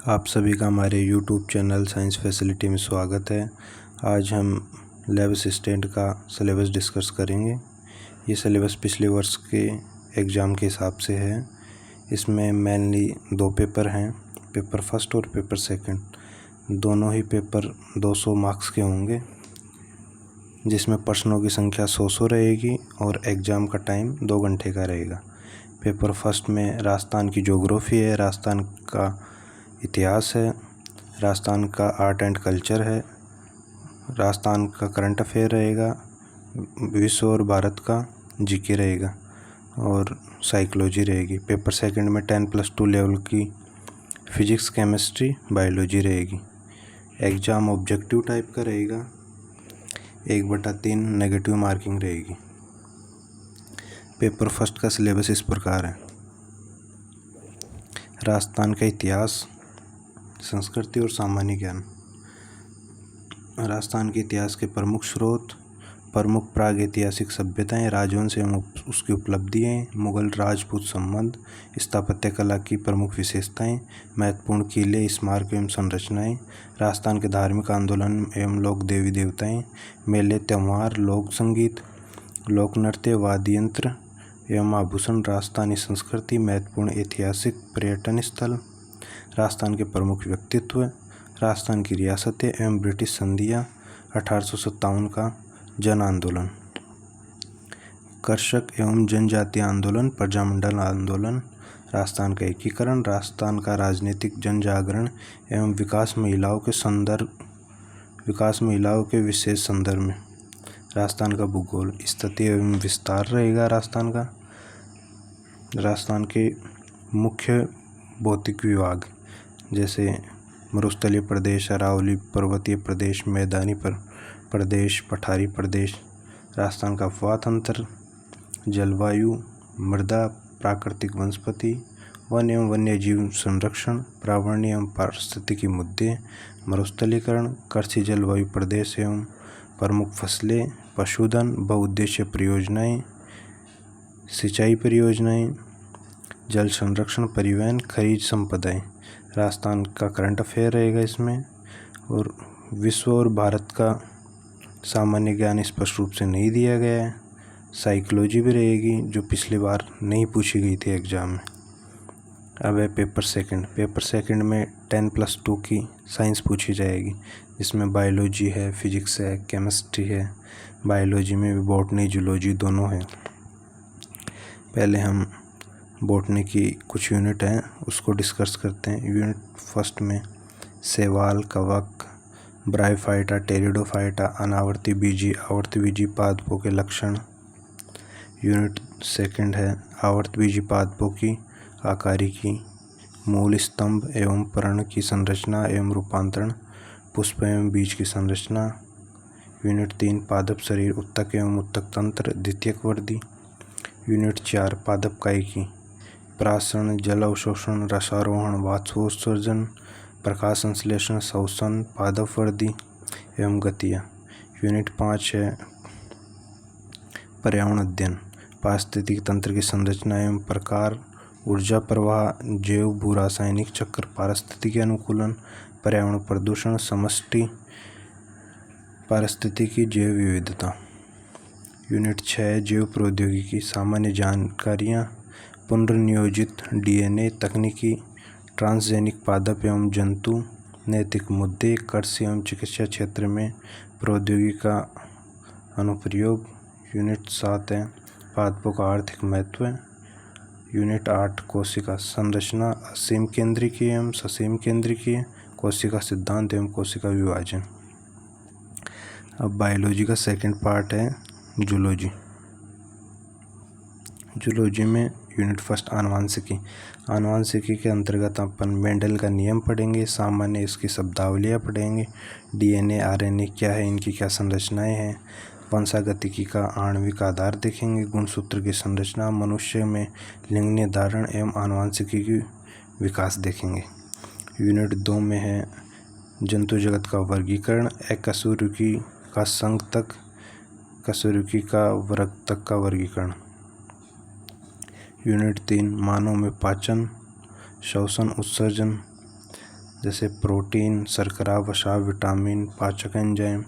आप सभी का हमारे YouTube चैनल साइंस फैसिलिटी में स्वागत है। आज हम लैब असिस्टेंट का सिलेबस डिस्कस करेंगे। ये सिलेबस पिछले वर्ष के एग्ज़ाम के हिसाब से है। इसमें मेनली 2 पेपर हैं, पेपर फर्स्ट और पेपर सेकंड। दोनों ही पेपर 200 मार्क्स के होंगे, जिसमें प्रश्नों की संख्या 100 रहेगी और एग्ज़ाम का टाइम 2 घंटे का रहेगा। पेपर फर्स्ट में राजस्थान की ज्योग्राफी है, राजस्थान का इतिहास है, राजस्थान का आर्ट एंड कल्चर है, राजस्थान का करंट अफेयर रहेगा, विश्व और भारत का जीके रहेगा और साइकोलॉजी रहेगी। पेपर सेकंड में 10+2 लेवल की फिजिक्स, केमिस्ट्री, बायोलॉजी रहेगी। एग्ज़ाम ऑब्जेक्टिव टाइप का रहेगा, 1/3 नेगेटिव मार्किंग रहेगी। पेपर फर्स्ट का सिलेबस इस प्रकार है। राजस्थान का इतिहास, संस्कृति और सामान्य ज्ञान। राजस्थान के इतिहास के प्रमुख स्रोत, प्रमुख प्रागैतिहासिक सभ्यताएं, राजवंश एवं उसकी उपलब्धियां, मुगल राजपूत संबंध, स्थापत्य कला की प्रमुख विशेषताएं, महत्वपूर्ण किले, स्मारक एवं संरचनाएं, राजस्थान के धार्मिक आंदोलन एवं लोक देवी देवताएं, मेले त्यौहार, लोक संगीत, लोक नृत्य, वाद्य यंत्र एवं आभूषण, राजस्थानी संस्कृति, महत्वपूर्ण ऐतिहासिक पर्यटन स्थल, राजस्थान के प्रमुख व्यक्तित्व, राजस्थान की रियासतें एवं ब्रिटिश संधियां, 1857 का जन आंदोलन, कृषक एवं जनजातीय आंदोलन, प्रजामंडल आंदोलन, राजस्थान का एकीकरण, राजस्थान का राजनीतिक जन जागरण एवं विकास, महिलाओं के विशेष संदर्भ में, राजस्थान का भूगोल, स्थिति एवं विस्तार रहेगा। राजस्थान के मुख्य भौतिक विभाग जैसे मरुस्थलीय प्रदेश, अरावली पर्वतीय प्रदेश, मैदानी प्रदेश, पठारी प्रदेश। राजस्थान का अफवाह तंत्र, जलवायु, मृदा, प्राकृतिक वनस्पति, वन एवं वन्य जीव संरक्षण, पर्यावरण एवं पारिस्थितिकी मुद्दे, मरुस्थलीकरण, कृषि, जलवायु प्रदेश एवं प्रमुख फसलें, पशुधन, बहुउद्देशीय परियोजनाएं, सिंचाई परियोजनाएं, जल संरक्षण, परिवहन, खनिज संपदाएं। राजस्थान का करंट अफेयर रहेगा इसमें, और विश्व और भारत का सामान्य ज्ञान स्पष्ट रूप से नहीं दिया गया है। साइकोलॉजी भी रहेगी, जो पिछली बार नहीं पूछी गई थी एग्ज़ाम में। अब है पेपर सेकंड में 10+2 की साइंस पूछी जाएगी, जिसमें बायोलॉजी है, फिजिक्स है, केमिस्ट्री है। बायोलॉजी में भी बॉटनी, जूलॉजी दोनों है। पहले हम बॉटनी की कुछ यूनिट हैं उसको डिस्कस करते हैं। यूनिट फर्स्ट में शैवाल, कवक, ब्रायोफाइटा, टेरिडोफाइटा, अनावर्ती बीजी, आवर्त बीजी पादपों के लक्षण। यूनिट सेकंड है आवर्त बीजी पादपों की आकारिकी, मूल, स्तंभ एवं पर्ण की संरचना एवं रूपांतरण, पुष्प एवं बीज की संरचना। यूनिट 3 पादप शरीर, उत्तक एवं उत्तक तंत्र, द्वितीयक वर्दी। यूनिट 4 पादप कायिकी, प्राशन, जल अवशोषण, रसारोहण, वाष्पोत्सर्जन, प्रकाश संश्लेषण, श्वसन, पादप वर्दी एवं गतियाँ। यूनिट 5 है पर्यावरण अध्ययन, पारिस्थितिक तंत्र की संरचना एवं प्रकार, ऊर्जा प्रवाह, जैव भू रासायनिक चक्र, पारिस्थितिकी अनुकूलन, पर्यावरण प्रदूषण, समष्टि पारिस्थितिकी, जैव विविधता। यूनिट 6 जैव प्रौद्योगिकी, सामान्य जानकारियाँ, पुनर्नियोजित डीएनए तकनीकी, ट्रांसजेनिक पादप एवं जंतु, नैतिक मुद्दे, कृषि एवं चिकित्सा क्षेत्र में प्रौद्योगिकी का अनुप्रयोग। यूनिट 7 है पादपों का आर्थिक महत्व। यूनिट 8 कोशिका संरचना, असीम केंद्रीय एवं ससीम केंद्रीय, कोशिका सिद्धांत एवं कोशिका विभाजन। अब बायोलॉजी का सेकंड पार्ट है जूलॉजी। जूलॉजी में यूनिट फर्स्ट आनुवंशिकी के अंतर्गत अपन मेंडल का नियम पढ़ेंगे, सामान्य इसकी शब्दावलियाँ पढ़ेंगे, डीएनए, आरएनए क्या है, इनकी क्या संरचनाएं हैं, वंशागतिकी का आणविक आधार देखेंगे, गुणसूत्र की संरचना, मनुष्य में लिंग निर्धारण एवं आनुवंशिकी की विकास देखेंगे। यूनिट 2 में है जंतु जगत का वर्गीकरण, अकशेरुकी का संघ तक, कशेरुकी का वर्ग तक का वर्गीकरण। यूनिट 3 मानव में पाचन, श्वसन, उत्सर्जन, जैसे प्रोटीन, शर्करा, वसा, विटामिन, पाचक एंजाइम,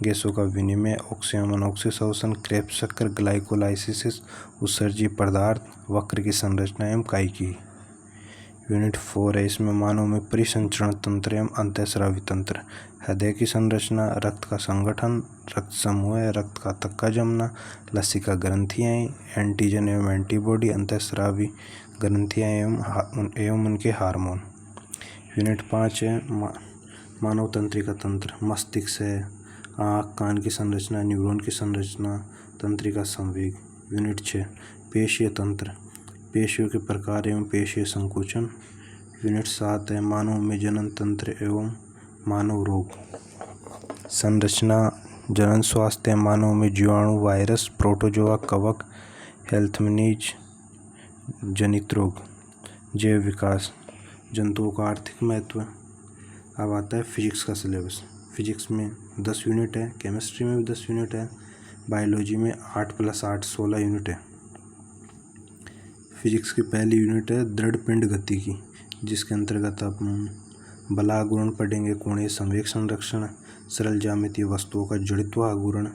गैसों का विनिमय, ऑक्सीजन अनॉक्सिस अवसन, क्रेब्स चक्र, ग्लाइकोलाइसिस, उत्सर्जी पदार्थ, वक्र की संरचना एवं कायिकी। यूनिट 4 है, इसमें मानव में परिसंचरण तंत्र एवं अंतःस्रावी तंत्र, हृदय की संरचना, रक्त का संगठन, रक्त समूह, रक्त का थक्का जमना, लसिका ग्रंथियाँ, एंटीजन एवं एंटीबॉडी, अंतःस्रावी ग्रंथियाँ एवं उनके हार्मोन। यूनिट 5 है, मानव तंत्रिका तंत्र, मस्तिष्क है, आँख कान की संरचना, न्यूरॉन की संरचना, तंत्रिका संवेग। यूनिट 6 पेशीय तंत्र, पेशियों के प्रकार एवं पेशीय संकुचन। यूनिट 7 है, मानव में जनन तंत्र एवं मानव रोग, संरचना, जनन स्वास्थ्य, मानव में जीवाणु, वायरस, प्रोटोजोआ, कवक, हेल्थमनीज जनित रोग, जैव विकास, जंतुओं का आर्थिक महत्व। अब आता है फिजिक्स का सिलेबस। फिजिक्स में 10 यूनिट है, केमिस्ट्री में भी 10 यूनिट है, बायोलॉजी में 8 + 8 16 यूनिट है। फिजिक्स की पहली यूनिट है दृढ़ पिंड गति की, जिसके अंतर्गत आप बला गुणन पढ़ेंगे, कोणीय संवेग संरक्षण, सरल ज्यामितीय वस्तुओं का जड़त्व आघूर्ण।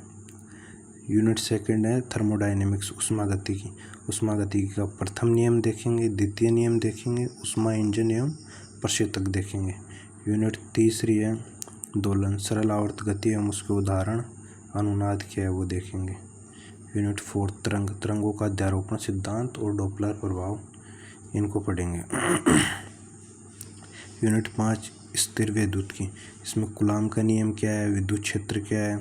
यूनिट 2 है थर्मोडायनेमिक्स, उष्मागतिकी। उष्मागतिकी का प्रथम नियम देखेंगे, द्वितीय नियम देखेंगे, उष्मा इंजन एवं प्रशीतक देखेंगे। यूनिट 3 है दोलन, सरल आवर्त गति एवं उसके उदाहरण, अनुनाद क्या है वो देखेंगे। यूनिट 4 तरंग, तरंगों का अध्यारोपण सिद्धांत और डॉपलर प्रभाव, इनको पढ़ेंगे। यूनिट 5 स्थिर विद्युत की, इसमें कूलॉम का नियम क्या है, विद्युत क्षेत्र क्या है,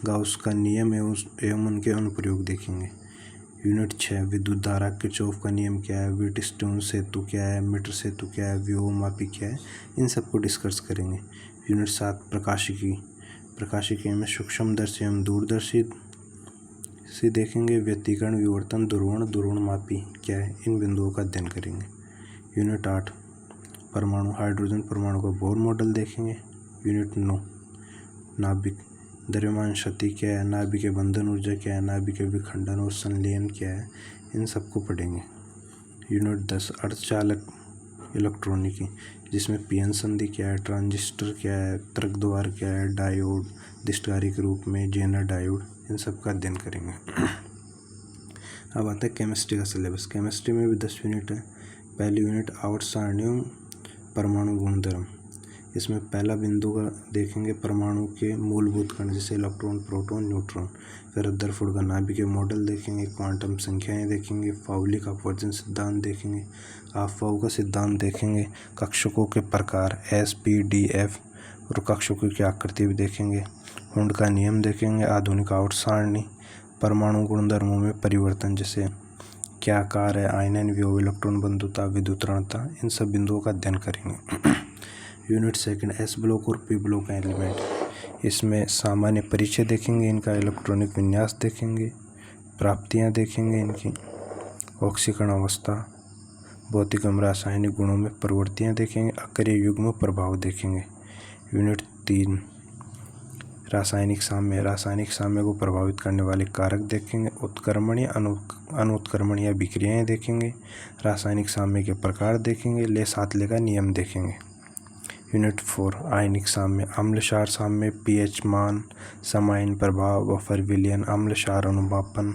गाउस का नियम एवं उनके अनुप्रयोग देखेंगे। यूनिट 6 विद्युत धारा, किरचॉफ का नियम क्या है, व्हीटस्टोन सेतु क्या है, मीटर सेतु क्या है, विभवमापी क्या है, इन सबको डिस्कस करेंगे। यूनिट 7 प्रकाशिकी, प्रकाशिकी में सूक्ष्मदर्शी एवं दूरदर्शी से देखेंगे, व्यतिकरण, विवर्तन, ध्रुवणमापी क्या है, इन बिंदुओं का अध्ययन करेंगे। यूनिट 8 परमाणु, हाइड्रोजन परमाणु का बोर मॉडल देखेंगे। यूनिट 9 नाभिक, द्रव्यमान शक्ति क्या है, नाभिक के बंधन ऊर्जा क्या है, नाभिक के विखंडन और संलयन क्या है, इन सबको पढ़ेंगे। यूनिट 10 अर्धचालक इलेक्ट्रॉनिकी, जिसमें पीएन संधि क्या है, ट्रांजिस्टर क्या है, तर्क द्वार क्या है, डायोड, दिष्टकारी के रूप में जेनर डायोड, इन सब का अध्ययन करेंगे। अब आता है केमिस्ट्री का सिलेबस। केमिस्ट्री में भी 10 यूनिट है। पहली यूनिट आवर्त सारणी एवं परमाणु गुणधर्म, इसमें पहला बिंदु का देखेंगे परमाणु के मूलभूत कण, जैसे इलेक्ट्रॉन, प्रोटॉन, न्यूट्रॉन। फिर रदरफोर्ड का नाभिक मॉडल देखेंगे, क्वांटम संख्याएं देखेंगे, पाउली का अपवर्जन सिद्धांत देखेंगे, अफबाऊ का सिद्धांत देखेंगे, कक्षकों के प्रकार S, P, D, F और कक्षकों की आकृति भी देखेंगे, हुंड का नियम देखेंगे, आधुनिक आवर्त सारणी, परमाणु गुणधर्मों में परिवर्तन, जैसे क्या आकार है, आयनन विभव, इलेक्ट्रॉन बंधुता, विद्युतरणता, इन सब बिंदुओं का अध्ययन करेंगे। यूनिट 2 एस ब्लॉक और पी ब्लॉक एलिमेंट, इसमें सामान्य परिचय देखेंगे, इनका इलेक्ट्रॉनिक विन्यास देखेंगे, प्राप्तियां देखेंगे इनकी, ऑक्सीकरण अवस्था, भौतिक एवं रासायनिक गुणों में प्रवृत्तियां देखेंगे, अक्रिय युग्म प्रभाव देखेंगे। यूनिट 3 रासायनिक साम्य, रासायनिक साम्य को प्रभावित करने वाले कारक देखेंगे, उत्क्रमण या अनुत्क्रमण या विक्रियाएँ देखेंगे, रासायनिक साम्य के प्रकार देखेंगे, ले सातले का नियम देखेंगे। यूनिट 4 आयनिक साम्य, अम्ल क्षार साम्य, पीएच मान, समायन प्रभाव, बफर विलयन, अम्ल क्षार अनुमापन।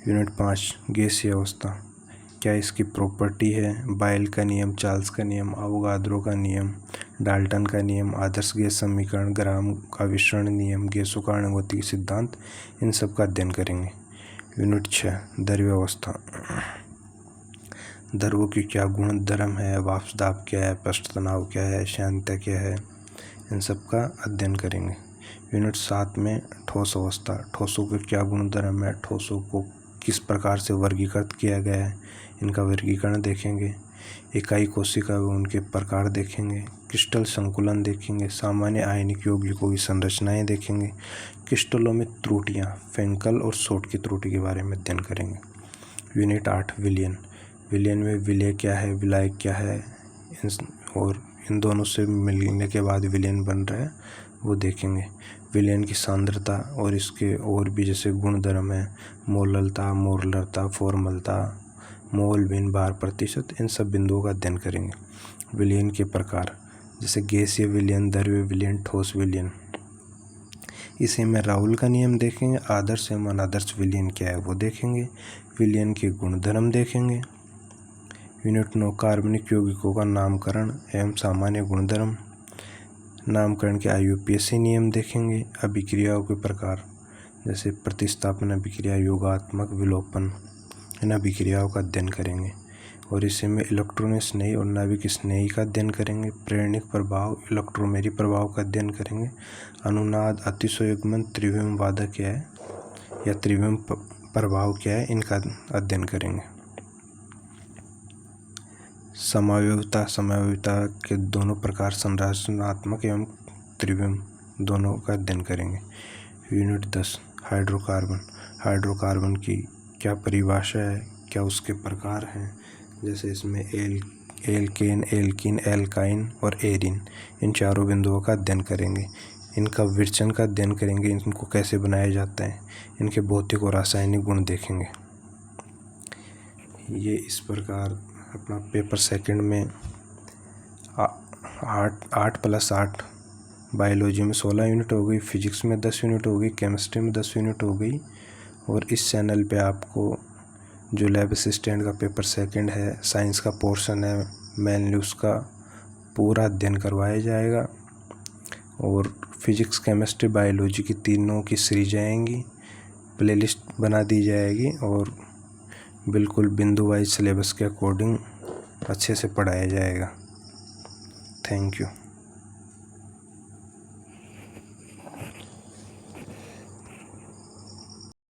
यूनिट 5 गैसीय अवस्था, क्या इसकी प्रॉपर्टी है, बायल का नियम, चार्ल्स का नियम, अवोगाद्रो का नियम, डाल्टन का नियम, आदर्श गैस समीकरण, ग्राम का विसरण नियम, गैसों का आणविक सिद्धांत, इन सब का अध्ययन करेंगे। यूनिट 6 द्रव्य अवस्था, द्रवों की क्या गुण धर्म है, वाष्प दाब क्या है, पृष्ठ तनाव क्या है, श्यानता क्या है, इन सब का अध्ययन करेंगे। यूनिट 7 में ठोस अवस्था, ठोसों के क्या गुण धर्म है, ठोसों को किस प्रकार से वर्गीकृत किया गया है, इनका वर्गीकरण देखेंगे, इकाई कोशिका व उनके प्रकार देखेंगे, क्रिस्टल संकुलन देखेंगे, सामान्य आयनिक यौगिकों की संरचनाएं देखेंगे, क्रिस्टलों में त्रुटियां, फ्रेंकल और शॉर्ट की त्रुटि के बारे में अध्ययन करेंगे। यूनिट 8 विलयन, विलयन में विलय क्या है, विलायक क्या है, और इन दोनों से मिलने के बाद विलयन बन रहा है वो देखेंगे। विलयन की सांद्रता और इसके और भी जैसे गुणधर्म है, मोललता, मोरलता, फॉर्मलता, मोल बिन, भार प्रतिशत, इन सब बिंदुओं का अध्ययन करेंगे। विलयन के प्रकार, जैसे गैसीय विलयन, द्रव्य विलयन, ठोस विलयन। इसी में राउल का नियम देखेंगे। आदर्श एवं अनादर्श विलयन क्या है वो देखेंगे। विलयन के गुणधर्म देखेंगे। यूनिट 9 कार्बनिक यौगिकों का नामकरण एवं सामान्य गुणधर्म। नामकरण के IUPAC नियम देखेंगे। अभिक्रियाओं के प्रकार जैसे प्रतिस्थापन अभिक्रिया, योगात्मक, विलोपन, इन अभिक्रियाओं का अध्ययन करेंगे। और इसी में इलेक्ट्रॉन स्नेही और नाभिक स्नेही का अध्ययन करेंगे। प्रेरणिक प्रभाव, इलेक्ट्रोमेरी प्रभाव का अध्ययन करेंगे। अनुनाद, अतिसंयुग्मन, त्रिविम वादक क्या है या त्रिविम प्रभाव क्या है, इनका अध्ययन करेंगे। समवायिता के दोनों प्रकार, संरचनात्मक एवं त्रिविम, दोनों का अध्ययन करेंगे। Unit 10 hydrocarbon. हाइड्रोकार्बन की क्या परिभाषा है, क्या उसके प्रकार हैं। जैसे इसमें एल्केन, एल्कीन, एल्काइन और एरिन, इन चारों बिंदुओं का अध्ययन करेंगे। इनका विरचन का अध्ययन करेंगे, इनको कैसे बनाया जाता है, इनके भौतिक और रासायनिक गुण देखेंगे। ये इस प्रकार अपना पेपर सेकंड में 8+8 बायोलॉजी में 16 यूनिट हो गई, फिजिक्स में 10 यूनिट हो गई, केमिस्ट्री में 10 यूनिट हो गई। और इस चैनल पे आपको जो लैब असिस्टेंट का पेपर सेकंड है, साइंस का पोर्शन है, मेनली उसका पूरा अध्ययन करवाया जाएगा। और फिजिक्स, केमिस्ट्री, बायोलॉजी की तीनों की सीरीज आएंगी, प्लेलिस्ट बना दी जाएगी और बिल्कुल बिंदु वाइज सिलेबस के अकॉर्डिंग अच्छे से पढ़ाया जाएगा। Thank you.